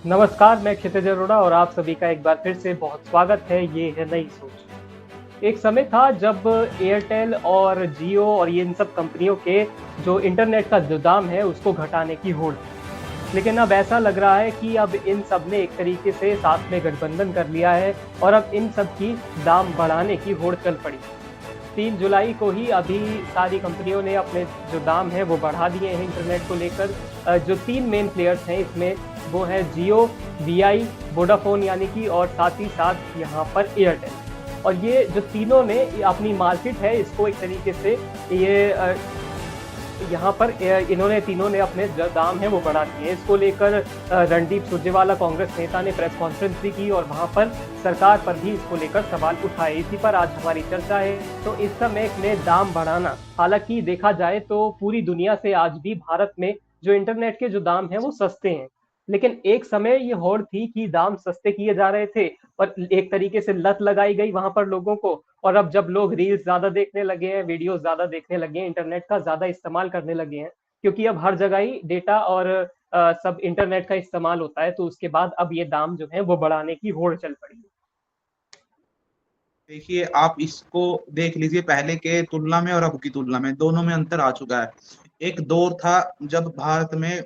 नमस्कार, मैं क्षितिज अरोड़ा और आप सभी का एक बार फिर से बहुत स्वागत है। ये है नई सोच। एक समय था जब एयरटेल और जियो और ये इन सब कंपनियों के जो इंटरनेट का जो दाम है उसको घटाने की होड़ थी। लेकिन अब ऐसा लग रहा है कि अब इन सब ने एक तरीके से साथ में गठबंधन कर लिया है और अब इन सब की दाम बढ़ाने की होड़ चल पड़ी। 3 जुलाई को ही अभी सारी कंपनियों ने अपने जो दाम है वो बढ़ा दिए हैं इंटरनेट को लेकर। जो 3 मेन प्लेयर्स हैं इसमें वो है जियो, वीआई, वोडाफोन यानी कि और साथ ही साथ यहाँ पर एयरटेल। और ये जो तीनों ने अपनी मार्केट है इसको एक तरीके से ये यहाँ पर इन्होंने तीनों ने अपने जो दाम है वो बढ़ा दिए। इसको लेकर रणदीप सुरजेवाला कांग्रेस नेता ने प्रेस कॉन्फ्रेंस भी की और वहां पर सरकार पर भी इसको लेकर सवाल उठाए। इसी पर आज हमारी चर्चा है। तो इस समय में दाम बढ़ाना, हालांकि देखा जाए तो पूरी दुनिया से आज भी भारत में जो इंटरनेट के जो दाम है वो सस्ते हैं। लेकिन एक समय ये होड़ थी कि दाम सस्ते किए जा रहे थे और एक तरीके से लत लगाई गई वहां पर लोगों को। और अब जब लोग रील्स ज्यादा देखने लगे हैं, वीडियो ज्यादा देखने लगे हैं, इंटरनेट का ज्यादा इस्तेमाल करने लगे हैं, क्योंकि अब हर जगह ही डेटा और सब इंटरनेट का इस्तेमाल होता है, तो उसके बाद अब ये दाम जो है वो बढ़ाने की होड़ चल पड़ी है। देखिए, आप इसको देख लीजिए पहले के तुलना में और अब की तुलना में, दोनों में अंतर आ चुका है। एक दौर था जब भारत में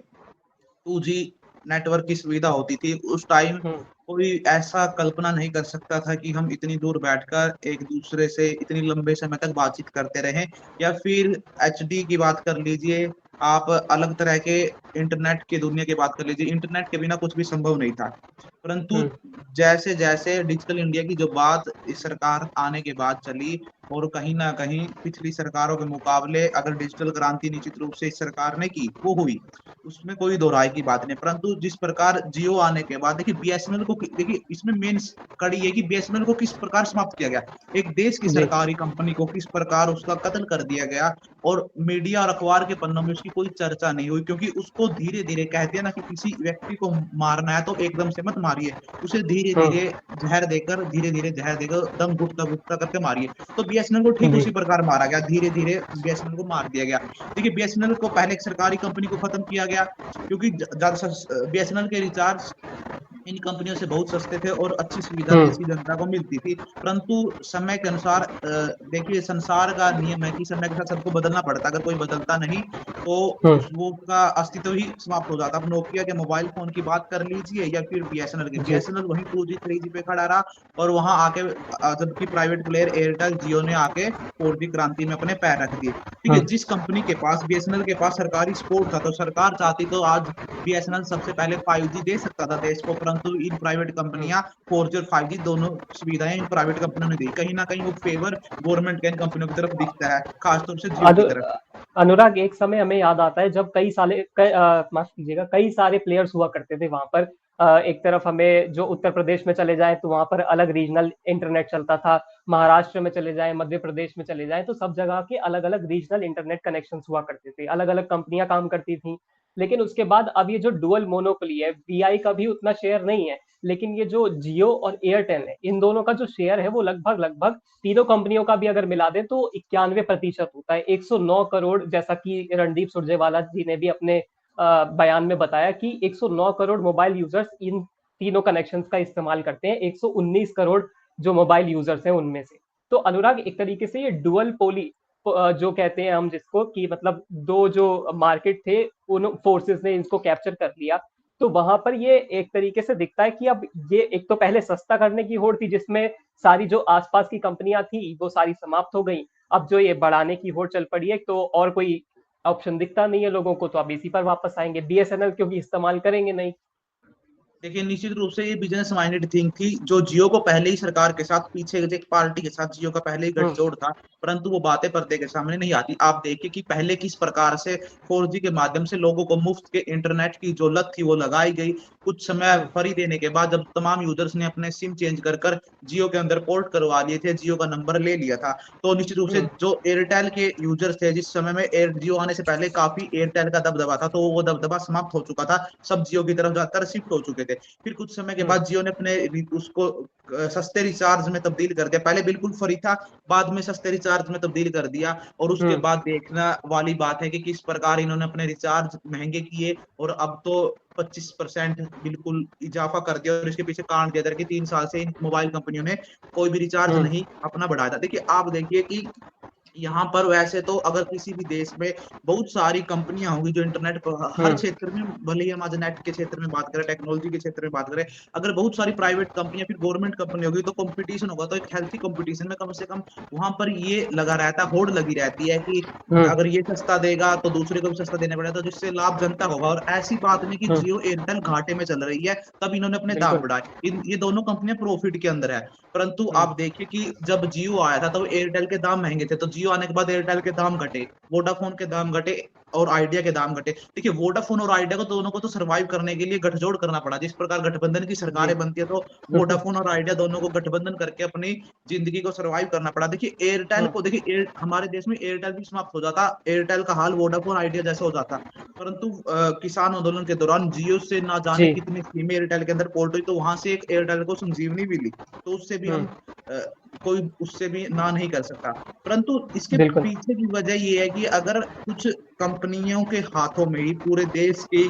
2G नेटवर्क की सुविधा होती थी। उस टाइम हम्म। कोई ऐसा कल्पना नहीं कर सकता था कि हम इतनी दूर बैठकर एक दूसरे से इतनी लंबे समय तक बातचीत करते रहें। या फिर एचडी की बात कर लीजिए, आप अलग तरह के इंटरनेट की दुनिया की बात कर लीजिए। इंटरनेट के बिना कुछ भी संभव नहीं था। परंतु हम्म। जैसे जैसे डिजिटल इंडिया की जो बात इस सरकार आने के बाद चली, और कहीं ना कहीं पिछली सरकारों के मुकाबले अगर डिजिटल क्रांति निश्चित रूप से इस सरकार ने की, वो हुई, उसमें कोई दो राय की बात नहीं। परंतु जिस प्रकार जियो आने के बाद देखिए बीएसएनएल को, देखिए इसमें मेन कड़ी है कि बीएसएनएल को किस प्रकार समाप्त किया गया। एक देश की जी। सरकारी कंपनी को किस प्रकार उसका कत्ल कर दिया गया, और मीडिया और अखबार के पन्नों में उसकी कोई चर्चा नहीं हुई, क्योंकि उसको धीरे धीरे कहते हैं ना कि किसी व्यक्ति को मारना है तो एकदम से मत मारिए, उसे धीरे हम्म। धीरे धीरे धीरे जहर देकर दम घुटता घुटता करके मारिए। तो बीएसएनएल को ठीक जी। उसी प्रकार मारा गया, धीरे धीरे बीएसएनएल को मार दिया गया। देखिए बीएसएनएल को पहले एक सरकारी कंपनी को खत्म किया गया, क्योंकि बीएसएनएल के रिचार्ज इन कंपनियों से बहुत सस्ते थे और अच्छी सुविधा हम्म। देश की जनता को मिलती थी। परंतु समय के अनुसार देखिए संसार का नियम है कि समय के साथ सबको बदलना पड़ता है। अगर कोई बदलता नहीं तो हम्म। उस वो का अस्तित्व ही समाप्त हो जाता है। आप नोकिया के मोबाइल फोन की बात कर लीजिए या फिर बीएसएनएल की, जी। बीएसएनएल वहीं 2G 3G पे खड़ा रहा, और वहां आके जबकि प्राइवेट प्लेयर एयरटेल जियो ने आके 4G क्रांति में अपने पैर रख दिए। ठीक है, हम्म। जिस कंपनी के पास बीएसएनएल के पास सरकारी सपोर्ट था, तो सरकार चाहती तो आज बीएसएनएल सबसे पहले 5G दे सकता था देश को। परंतु इन प्राइवेट हम्म। कंपनियां 4G और 5G दोनों सुविधाएं इन प्राइवेट कंपनियों ने दी। कहीं ना कहीं वो फेवर गवर्नमेंट के इन कंपनियों की तरफ दिखता है, खासतौर से जियो की अनु, तरफ। अनुराग, एक समय हमें याद आता है जब माफ कीजिएगा, कई सारे प्लेयर्स हुआ करते थे वहां पर। एक तरफ हमें जो उत्तर प्रदेश में चले जाएं तो वहां पर अलग रीजनल इंटरनेट चलता था। महाराष्ट्र में चले जाएं, मध्य प्रदेश में चले जाएं, तो सब जगह के अलग अलग रीजनल इंटरनेट कनेक्शन हुआ करते थे, अलग अलग कंपनियां काम करती थी। लेकिन उसके बाद अब ये जो डुअल मोनोपोली है, वीआई का भी उतना शेयर नहीं है, लेकिन ये जो जियो और एयरटेल है, इन दोनों का जो शेयर है वो लगभग लगभग तीनों कंपनियों का भी अगर मिला दें तो 91% होता है। 109 करोड़, जैसा कि रणदीप सुरजेवाला जी ने भी अपने बयान में बताया कि 109 करोड़ मोबाइल यूजर्स इन तीनों कनेक्शन का इस्तेमाल करते हैं, 119 करोड़ जो मोबाइल यूजर्स हैं उनमें से। तो अनुराग, एक तरीके से ये डुअल पोली जो कहते हैं हम जिसको, कि मतलब दो जो मार्केट थे उन फोर्सेस ने इसको कैप्चर कर लिया। तो वहां पर ये एक तरीके से दिखता है कि अब ये एक तो पहले सस्ता करने की होड़ थी जिसमें सारी जो आसपास की कंपनियां थी वो सारी समाप्त हो गई। अब जो ये बढ़ाने की होड़ चल पड़ी है, तो और कोई ऑप्शन दिखता नहीं है लोगों को, तो अब इसी पर वापस आएंगे, बीएसएनएल क्योंकि इस्तेमाल करेंगे नहीं। देखिए निश्चित रूप से ये बिजनेस माइंडेड थिंग थी। जो जियो को पहले ही सरकार के साथ, पीछे एक पार्टी के साथ जियो का पहले ही हम्म। गठजोड़ था, परंतु वो बातें पर्दे के सामने नहीं आती। आप देखिए कि पहले किस प्रकार से 4G के माध्यम से लोगों को मुफ्त के इंटरनेट की जो लत थी वो लगाई गई। कुछ समय हम्म। फ्री देने के बाद जब तमाम यूजर्स ने अपने सिम चेंज कर कर जियो के अंदर पोर्ट करवा लिए थे, जियो का नंबर ले लिया था, तो निश्चित रूप से हम्म। जो एयरटेल के यूजर्स थे, जिस समय में एयर जियो आने से पहले काफी एयरटेल का दबदबा था, तो वो दबदबा समाप्त हो चुका था। सब जियो की तरफ जाकर शिफ्ट हो चुके थे। फिर कुछ समय के हम्म। बाद जियो ने अपने उसको सस्ते रिचार्ज में तब्दील कर दिया। पहले बिल्कुल फ्री था, बाद में सस्ते रिचार्ज में तब्दील कर दिया। और उसके हम्म। बाद देखना वाली बात है कि किस प्रकार इन्होंने अपने रिचार्ज महंगे किए, और अब तो 25% बिल्कुल इजाफा कर दिया और इसके पीछे कारण दिया था कि 3 साल से इन मोबाइल कंपनियों ने कोई भी रिचार्ज हम्म। नहीं अपना बढ़ाया था। देखिए आप देखिए कि यहाँ पर वैसे तो अगर किसी भी देश में बहुत सारी कंपनियां होंगी जो इंटरनेट पर हर हम्म। क्षेत्र में, भले ही हम आज नेट के क्षेत्र में बात करें, टेक्नोलॉजी के क्षेत्र में बात करें, अगर बहुत सारी प्राइवेट कंपनियां फिर गवर्नमेंट कंपनी होगी तो कंपटीशन होगा, तो एक हेल्थी कंपटीशन में कम से कम वहां पर ये लगा रहता है, होड़ लगी रहती है कि हम्म। अगर ये सस्ता देगा तो दूसरे को भी सस्ता देना पड़ेगा, तो जिससे लाभ जनता को होगा। और ऐसी बात नहीं कि हम्म। जियो एयरटेल घाटे में चल रही है तब इन्होंने अपने दाम बिल्कुल। बढ़ाए, ये दोनों कंपनियां प्रॉफिट के अंदर है। परंतु हम्म। आप देखिए कि जब जियो आया था तो एयरटेल के दाम महंगे थे, तो जियो आने के बाद एयरटेल के दाम घटे, वोडाफोन के दाम घटे और आइडिया के दाम घटे। देखिए वोडाफोन और आइडिया को दोनों को तो सर्वाइव करने के लिए गठजोड़ करना पड़ा, जिस प्रकार गठबंधन की जी। सरकारें बनती है तो वोडाफोन और आइडिया दोनों को गठबंधन करके अपनी जिंदगी को सर्वाइव करना पड़ा। देखिए एयरटेल हम्म। को, देखिए हमारे देश में एयरटेल भी समाप्त हो जाता, एयरटेल का हाल वोडाफोन आइडिया जैसा हो जाता, परंतु किसान आंदोलन के दौरान जियो से ना जाने जी। कितनी स्कीमें एयरटेल के अंदर पोर्ट हुई, तो वहां से एक एयरटेल को संजीवनी भी ली, तो उससे भी हम्म। हम अ, कोई उससे भी ना नहीं कर सकता। परंतु इसके बिल्कुल। पीछे की वजह ये है कि अगर कुछ कंपनियों के हाथों में ही पूरे देश की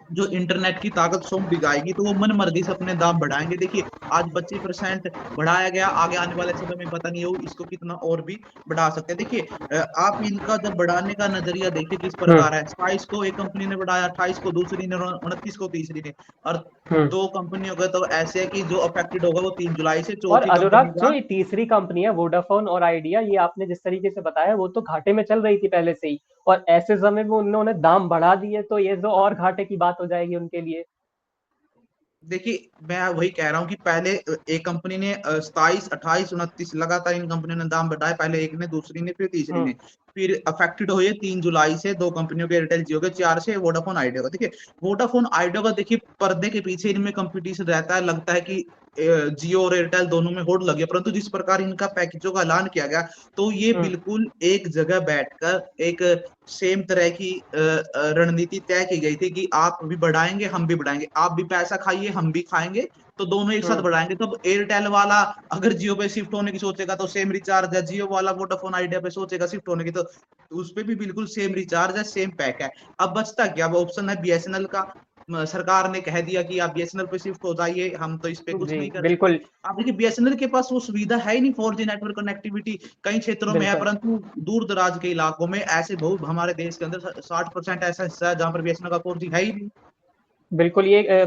जो इंटरनेट की ताकत सौंप दी जाएगी तो वो मन मर्जी से अपने दाम बढ़ाएंगे। देखिए आज 25% बढ़ाया गया, आगे आने वाले समय में पता नहीं हो इसको कितना और भी बढ़ा सकते हैं। देखिए आप इनका जब बढ़ाने का नजरिया देखिए किस हम्म। प्रकार है, 27 को एक कंपनी ने बढ़ाया, 28 को दूसरी ने, 29 को तीसरी ने, और हम्म। दो कंपनियों का तो ऐसे है कि जो अफेक्टेड होगा वो 3 जुलाई से, और चौथी कंपनी अनुराग, जो का। ये तीसरी कंपनी है वोडाफोन और आइडिया, ये आपने जिस तरीके से बताया वो तो घाटे में चल रही थी पहले से ही, और ऐसे समय में उन्होंने दाम बढ़ा दिए तो ये तो और घाटे की बात हो जाएगी उनके लिए। देखिए मैं वही कह रहा हूँ कि पहले एक कंपनी ने 27, 28, 29 लगातार इन कंपनियों ने दाम बढ़ाए, पहले एक ने, दूसरी ने, फिर तीसरी हम्म। ने। फिर अफेक्टेड हुए 3 जुलाई से दो कंपनियों के, एयरटेल जियो के, 4 से वोडाफोन आइडिया का। देखिए वोडाफोन आइडिया का देखिए पर्दे के पीछे इनमें कंपटीशन रहता है, लगता है कि जियो और एयरटेल दोनों में होड़ लगी है, परंतु जिस प्रकार इनका पैकेजों का ऐलान किया गया तो ये हम्म। बिल्कुल एक जगह बैठकर एक सेम तरह की रणनीति तय की गई थी कि आप भी बढ़ाएंगे हम भी बढ़ाएंगे, आप भी पैसा खाइए हम भी खाएंगे, तो दोनों एक साथ हम्म। बढ़ाएंगे। तब एयरटेल वाला अगर जियो पे शिफ्ट होने की सोचेगा तो सेम रिचार्ज है, जियो वाला वोडाफोन आइडिया पे सोचेगा शिफ्ट होने की तो उस पे भी बिल्कुल सेम रिचार्ज है, सेम पैक है। अब बचता क्या, वो ऑप्शन है बीएसएनएल का। सरकार ने कह दिया कि आप बीएसएनएल पे शिफ्ट हो जाइए, हम तो इस पे कुछ जी। नहीं कर सकते। बिल्कुल। आप देखिए बीएसएनएल के पास वो सुविधा है ही नहीं, 4G नेटवर्क कनेक्टिविटी कई क्षेत्रों में है, बिल्कुल। परंतु दूर दराज के इलाकों में ऐसे बहुत, हमारे देश के अंदर 60% ऐसा हिस्सा है जहां पर बीएसएनएल का 4G है ही नहीं। बिल्कुल। ये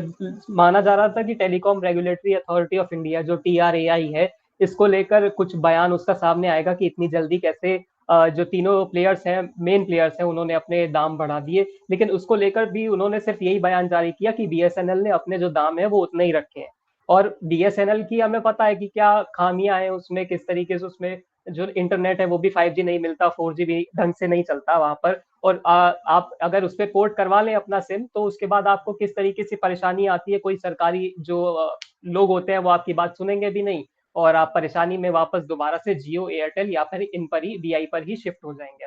माना जा रहा था कि telecom regulatory authority of India, जो TRAI है, इसको लेकर कुछ बयान उसका सामने आएगा कि इतनी जल्दी कैसे जो तीनों प्लेयर्स हैं, मेन प्लेयर्स हैं, उन्होंने अपने दाम बढ़ा दिए। लेकिन उसको लेकर भी उन्होंने सिर्फ यही बयान जारी किया कि BSNL ने अपने जो दाम है वो उतने ही रखे हैं। और BSNL की हमें पता है कि क्या खामियां हैं उसमें, किस तरीके से उसमें जो इंटरनेट है वो भी 5G नहीं मिलता, 4G भी ढंग से नहीं चलता वहां पर। और आप अगर उस पे पोर्ट करवा लें अपना सिम, तो उसके बाद आपको किस तरीके से परेशानी आती है, कोई सरकारी जो लोग होते हैं वो आपकी बात सुनेंगे भी नहीं, और आप परेशानी में वापस दोबारा से जियो, एयरटेल या फिर इन पर ही, VI पर ही शिफ्ट हो जाएंगे।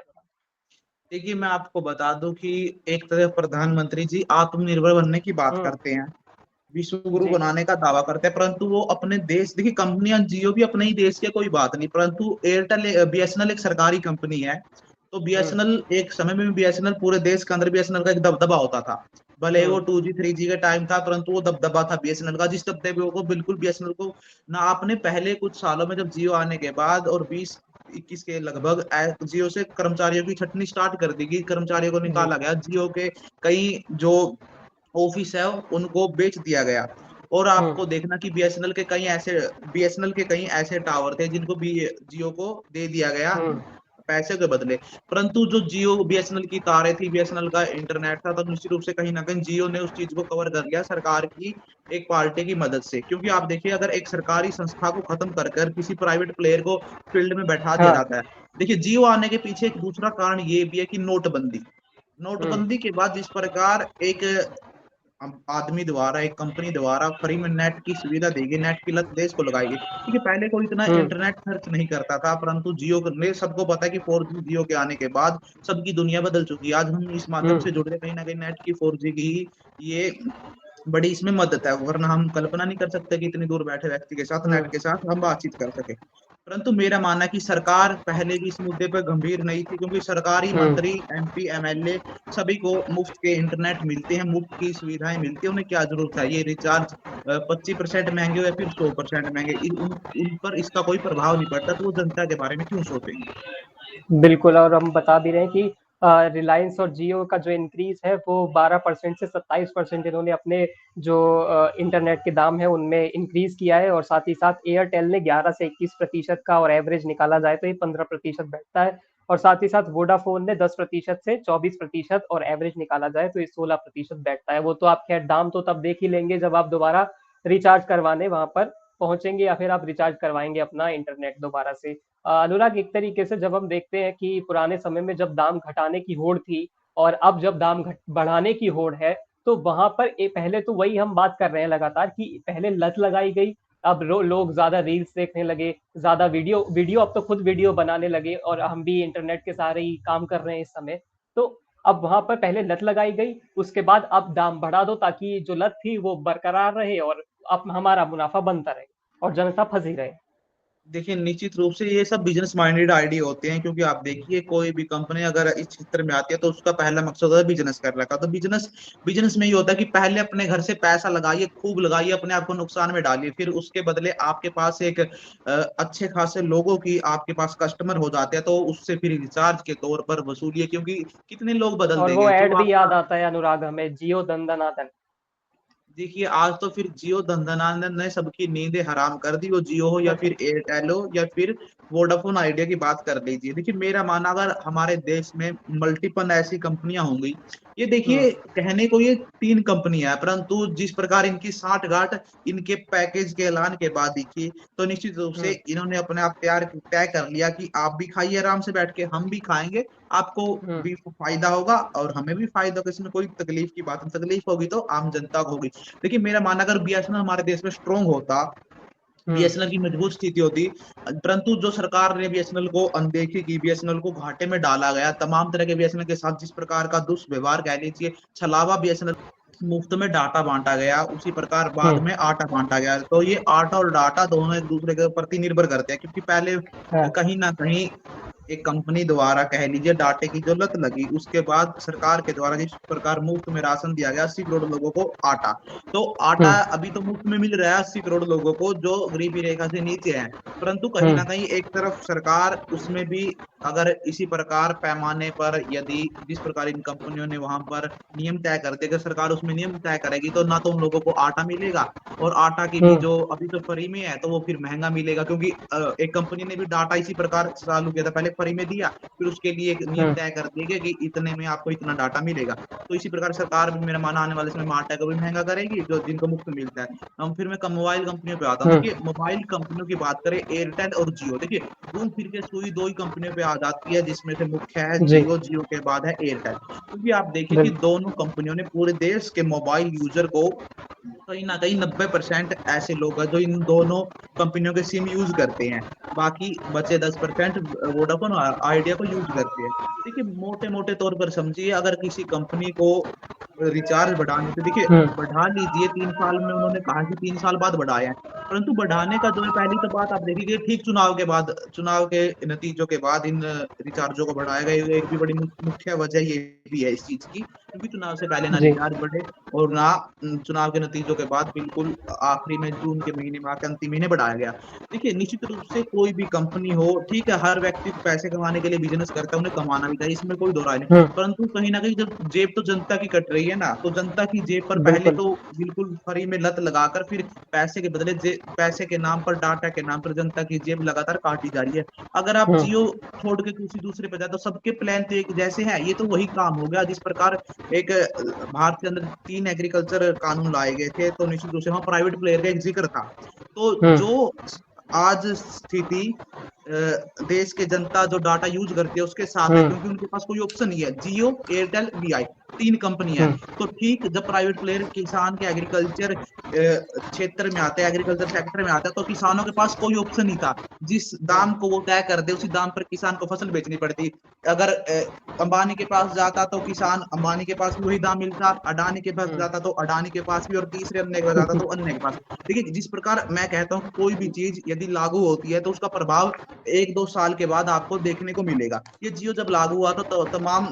देखिए मैं आपको बता दूं कि एक तरफ प्रधानमंत्री जी आत्मनिर्भर बनने की बात हम्म। करते हैं, विश्व गुरु जी। बनाने का दावा करते हैं, परंतु वो अपने देश, देखिए कंपनियां जियो भी अपने ही देश के, कोई बात नहीं, परंतु एयरटेल, बीएसएनएल एक सरकारी कंपनी है, तो हम्म। बीएसएनएल एक समय में बीएसएनएल पूरे देश के अंदर बीएसएनएल का एक दबदबा होता था। भले ही वो हम्म। 2G 3G का टाइम था, परंतु वो दबदबा था बीएसएनएल का, जिस दबदबे को बिल्कुल बीएसएनएल को ना, आपने पहले कुछ सालों में जब जियो आने के बाद और 2021 के लगभग जियो से कर्मचारियों की छटनी स्टार्ट कर दी गई, कर्मचारियों को जी। निकाला गया, जियो के कई जो ऑफिस है उनको बेच दिया गया। और हम्म। आपको देखना कि बीएसएनएल के कई ऐसे टावर थे जिनको भी जियो को दे दिया गया हम्म। पैसे के बदले, परंतु जो जियो बीएसएनएल की तारें थी, बीएसएनएल का इंटरनेट था, तो निश्चित रूप से कहीं ना कहीं जियो ने उस चीज को कवर कर लिया सरकार की एक पार्टी की मदद से। क्योंकि आप देखिए अगर एक सरकारी संस्था को खत्म कर कर किसी प्राइवेट प्लेयर को फील्ड में बैठा दिया हाँ। जाता है। देखिए जियो आने के पीछे एक दूसरा कारण ये भी है कि नोटबंदी, हम्म। नोटबंदी के बाद जिस प्रकार एक आदमी द्वारा, एक कंपनी द्वारा फ्री में नेट की सुविधा देगी, नेट की लत देश को लगाएगी। ठीक है पहले कोई इतना हम्म। इंटरनेट खर्च नहीं करता था, परंतु जियो ने, सबको पता है कि 4G जियो के आने के बाद सबकी दुनिया बदल चुकी है। आज हम इस माध्यम हम्म। से जुड़ रहे, कहीं ना कहीं नेट की 4G की ही ये बड़ी इसमें मदद है, वरना हम कल्पना नहीं कर सकते कि इतनी दूर बैठे व्यक्ति के साथ नेट हम्म। के साथ हम बातचीत कर सके। परंतु मेरा मानना है कि सरकार पहले भी इस मुद्दे पर गंभीर नहीं थी, क्योंकि सरकारी हम्म। मंत्री, एमपी, एमएलए सभी को मुफ्त के इंटरनेट मिलते हैं, मुफ्त की सुविधाएं मिलती है। उन्हें क्या जरूरत है ये रिचार्ज 25% महंगे हो या फिर 100% महंगे, उन पर इसका कोई प्रभाव नहीं पड़ता, तो वो जनता के बारे में क्यों सोचेंगे। बिल्कुल, और हम बता भी रहे हैं कि रिलायंस और जियो का जो इंक्रीज है वो 12% से 27% इन्होंने अपने जो इंटरनेट के दाम है उनमें इंक्रीज किया है, और साथ ही साथ एयरटेल ने 11 से 21% का, और एवरेज निकाला जाए तो ये 15% बैठता है, और साथ ही साथ वोडाफोन ने 10% से 24%, और एवरेज निकाला जाए तो ये 16% बैठता है। वो तो आप खैर दाम तो तब देख ही लेंगे जब आप दोबारा रिचार्ज करवाने वहां पर पहुंचेंगे, या फिर आप रिचार्ज करवाएंगे अपना इंटरनेट दोबारा से। अनुराग, एक तरीके से जब हम देखते हैं कि पुराने समय में जब दाम घटाने की होड़ थी और अब जब दाम बढ़ाने की होड़ है, तो वहां पर पहले तो वही हम बात कर रहे हैं लगातार कि पहले लत लगाई गई, अब लोग ज्यादा रील्स देखने लगे, ज्यादा वीडियो वीडियो अब तो खुद वीडियो बनाने लगे, और हम भी इंटरनेट के सहारे ही काम कर रहे हैं इस समय। तो अब वहां पर पहले लत लगाई गई, उसके बाद अब दाम बढ़ा दो ताकि जो लत थी वो बरकरार रहे और अब हमारा मुनाफा बनता रहे और जनता फंसी रहे। देखिए, निश्चित रूप से ये सब बिजनेस माइंडेड आइडिया होते हैं, क्योंकि आप देखिए कोई भी कंपनी अगर इस क्षेत्र में आती है तो उसका पहला मकसद होता है बिजनेस कर रखा। तो बिजनेस बिजनेस में ये होता है कि पहले अपने घर से पैसा लगाइए, खूब लगाइए, अपने आप को नुकसान में डालिए, फिर उसके बदले आपके पास एक अच्छे खासे लोगों की आपके पास कस्टमर हो जाते हैं, तो उससे फिर रिचार्ज के तौर पर वसूलिए, क्योंकि कितने लोग बदल और वो देंगे जो ऐड भी याद आपका। आता है अनुराग हमें, जियो दंदनादन। देखिए, आज तो फिर जियो धंधनानंद ने सबकी नींदें हराम कर दी, वो जियो हो या फिर एयरटेल हो या फिर वोडाफोन आइडिया की बात कर लीजिए। देखिए, मेरा मानना, अगर हमारे देश में मल्टीपल ऐसी कंपनियां होंगी, ये हम्म। देखिए कहने को ये 3 कंपनियां हैं, परंतु जिस प्रकार इनकी साठ गांठ इनके पैकेज के ऐलान के बाद दिखी, तो निश्चित रूप से हम्म। इन्होंने अपने आप तैयार तय कर लिया कि आप भी खाइए आराम से बैठ के, हम भी खाएंगे, आपको हम्म। भी फायदा होगा और हमें भी फायदा होगा। इसमें कोई तकलीफ की बात नहीं, तकलीफ होगी तो आम जनता को होगी। देखिए, मेरा मानना, अगर बीएसएनएल हमारे देश में स्ट्रांग होता, हम्म। बीएसएनएल की मजबूत स्थिति होती, परंतु जो सरकार ने बीएसएनएल को अनदेखी की, बीएसएनएल को घाटे में डाला गया, तमाम तरह के बीएसएनएल के साथ जिस प्रकार का दुष्व्यवहार कह लीजिए, छलावा बीएसएनएल, मुफ्त में डाटा बांटा गया, उसी प्रकार बाद हम्म। में आटा बांटा गया। तो ये आटा और डाटा दोनों एक दूसरे के प्रति निर्भर करते हैं, क्योंकि पहले हाँ। कहीं ना कहीं एक कंपनी द्वारा कह लीजिए डाटे की जो लत लगी, उसके बाद सरकार के द्वारा जिस प्रकार मुफ्त में राशन दिया गया 80 करोड़ लोगों को आटा, तो आटा हम्म। अभी तो मुफ्त में मिल रहा है 80 करोड़ लोगों को जो गरीबी रेखा से नीचे है, परंतु कहीं ना हम्म। कहीं एक तरफ सरकार उसमें भी, अगर इसी प्रकार पैमाने पर यदि जिस प्रकार इन कंपनियों ने वहां पर नियम तय कर दिए, अगर सरकार उसमें नियम तय करेगी तो ना तो उन लोगों को आटा मिलेगा, और आटा की भी हम्म। जो अभी तो फ्री में है तो वो फिर महंगा मिलेगा, क्योंकि एक कंपनी ने भी डाटा इसी प्रकार चालू किया था, पहले फ्री में दिया, फिर उसके लिए एक नियम हम्म। तय कर दिया गया कि इतने में आपको इतना डाटा मिलेगा। तो इसी प्रकार सरकार भी, मेरा मानना, आने वाले समय में आटा को भी महंगा करेगी जो जिनको मुफ्त मिलता है। हम फिर मैं मोबाइल कंपनियों पे आता हूँ। हम्म। देखिए, मोबाइल कंपनियों की बात करें, एयरटेल और जियो, देखिए घूम फिर के सुई दो ही कंपनियों पे आ जाती है, जिसमें से मुख्य है जी। जियो, जियो के बाद है एयरटेल, क्योंकि आप देखिए कि बिल्कुल। दोनों कंपनियों ने पूरे देश के मोबाइल यूजर को, कहीं ना कहीं 90% ऐसे लोग हैं जो इन दोनों कंपनियों के सिम यूज करते हैं, बाकी बचे 10% वोडाफोन और आइडिया को यूज करते हैं। देखिए, मोटे मोटे तौर पर समझिए, अगर किसी कंपनी को रिचार्ज बढ़ाने, तो देखिए हम्म। बढ़ा लीजिए, 3 साल में उन्होंने कहा कि 3 साल बाद बढ़ाया है, परंतु बढ़ाने का जो है, पहली तो बात आप देखिए, ठीक चुनाव के बाद, चुनाव के नतीजों के बाद इन रिचार्जों को बढ़ाया गया, एक भी बड़ी मुख्य वजह ये भी है इस चीज की, क्योंकि चुनाव से पहले ना जी। रिचार्ज बढ़े और ना चुनाव के नतीजों के बाद बिल्कुल आखिरी में जून के महीने में आके अंतिम महीने बढ़ाया गया। देखिए, निश्चित रूप से कोई भी कंपनी हो, ठीक है, हर व्यक्ति पैसे कमाने के लिए बिजनेस करता है, उन्हें कमाना भी चाहिए, इसमें कोई दो राय नहीं, हम्म। परंतु कहीं ना कहीं जब जेब तो जनता की कट रही है ना, तो जनता की जेब पर पहले बिल्कुल। तो बिल्कुल फ्री में लत लगाकर फिर पैसे के बदले पैसे के नाम पर, डाटा के नाम पर जनता की जेब लगातार काटी जा रही है। अगर आप हम्म। जियो छोड़ के किसी दूसरे पे जाए तो सबके प्लान तो एक जैसे हैं, ये तो वही काम हो गया जिस प्रकार एक भारत के अंदर 3 एग्रीकल्चर कानून लाए गए थे, तो निश्चित रूप से वहाँ प्राइवेट प्लेयर का एक जिक्र था। तो हम्म। जो आज स्थिति देश के जनता जो डाटा यूज करती है उसके साथ है, हम्म। क्योंकि उनके पास कोई ऑप्शन नहीं है, जियो, एयरटेल, वी। 3 कंपनी है। हम्म। तो ठीक जब प्राइवेट प्लेयर किसान के एग्रीकल्चर क्षेत्र में आते हैं, एग्रीकल्चर सेक्टर में आते हैं, तो किसानों के पास कोई ऑप्शन नहीं था। जिस दाम को वो तय कर दे उसी दाम पर किसान को फसल बेचनी पड़ती। अगर अंबानी के पास जाता तो किसान अंबानी के पास भी वही दाम मिलता, अडानी के पास हम्म। जाता तो अडानी के पास भी, और तीसरे अन्य के पास जाता तो अन्य के पास। देखिए जिस प्रकार मैं कहता हूँ कोई भी चीज यदि लागू होती है तो उसका प्रभाव 1-2 साल के बाद आपको देखने को मिलेगा। ये जियो जब लागू हुआ तो तमाम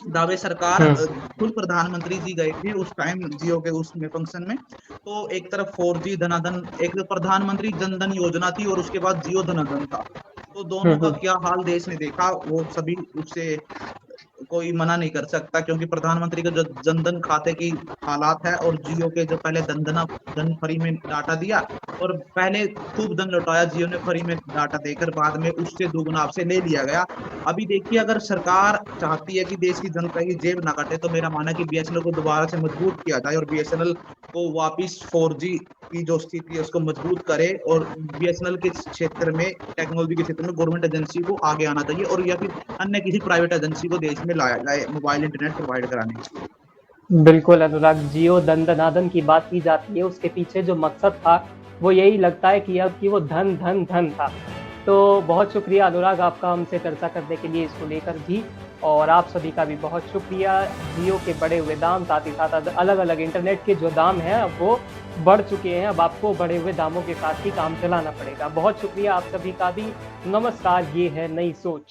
दावे सरकार हम्म। खुद प्रधानमंत्री जी गए थे उस टाइम जियो के उसमें फंक्शन में। तो एक तरफ 4G धनाधन, एक तो प्रधानमंत्री जन धन योजना थी और उसके बाद जियो धनाधन था। तो दोनों का हम्म। क्या हाल देश ने देखा, वो सभी उससे कोई मना नहीं कर सकता, क्योंकि प्रधानमंत्री का जो जनधन खाते की हालात है और जियो के जो पहले धन फ्री में डाटा दिया और पहले खूब धन लौटाया जियो ने फ्री में डाटा देकर, बाद में उससे दोगुना आपसे ले लिया गया। अभी देखिए अगर सरकार चाहती है कि देश की जनता की जेब ना कटे तो मेरा मानना है कि बीएसएनएल को दोबारा से मजबूत किया जाए और बीएसएनएल को वापिस 4G की जो स्थिति है उसको मजबूत करे, और बीएसएनएल के क्षेत्र में, टेक्नोलॉजी के क्षेत्र में गवर्नमेंट एजेंसी को आगे आना चाहिए, और या फिर अन्य किसी प्राइवेट एजेंसी को देश में लाया जाए मोबाइल इंटरनेट प्रोवाइड कराने के लिए। बिल्कुल अनुराग, जियो दंदनादन की बात की जाती है, उसके पीछे जो मकसद था वो यही लगता है कि वो धन धन धन था। तो बहुत शुक्रिया अनुराग आपका हमसे चर्चा करने के लिए इसको लेकर भी, और आप सभी का भी बहुत शुक्रिया। जियो के बढ़े हुए दाम, साथ ही साथ अलग अलग इंटरनेट के जो दाम हैं अब वो बढ़ चुके हैं। अब आपको बढ़े हुए दामों के साथ ही काम चलाना पड़ेगा। बहुत शुक्रिया आप सभी का भी। नमस्कार, ये है नई सोच।